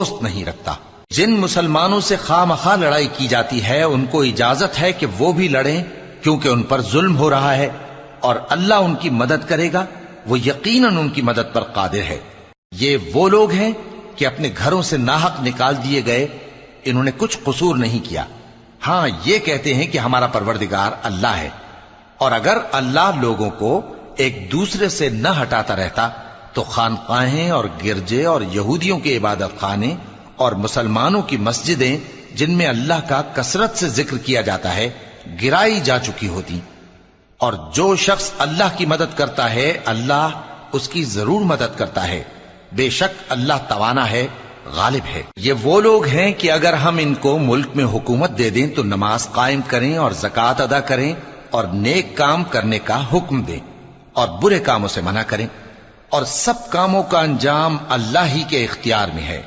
دوست نہیں رکھتا۔ جن مسلمانوں سے خواہ مخواہ لڑائی کی جاتی ہے ان کو اجازت ہے کہ وہ بھی لڑیں، کیونکہ ان پر ظلم ہو رہا ہے، اور اللہ ان کی مدد کرے گا، وہ یقیناً ان کی مدد پر قادر ہے۔ یہ وہ لوگ ہیں کہ اپنے گھروں سے ناحق نکال دیے گئے، انہوں نے کچھ قصور نہیں کیا، ہاں یہ کہتے ہیں کہ ہمارا پروردگار اللہ ہے۔ اور اگر اللہ لوگوں کو ایک دوسرے سے نہ ہٹاتا رہتا تو خانقاہیں اور گرجے اور یہودیوں کے عبادت خانے اور مسلمانوں کی مسجدیں جن میں اللہ کا کثرت سے ذکر کیا جاتا ہے گرائی جا چکی ہوتی۔ اور جو شخص اللہ کی مدد کرتا ہے اللہ اس کی ضرور مدد کرتا ہے، بے شک اللہ توانا ہے، غالب ہے۔ یہ وہ لوگ ہیں کہ اگر ہم ان کو ملک میں حکومت دے دیں تو نماز قائم کریں اور زکوٰۃ ادا کریں اور نیک کام کرنے کا حکم دیں اور برے کاموں سے منع کریں، اور سب کاموں کا انجام اللہ ہی کے اختیار میں ہے۔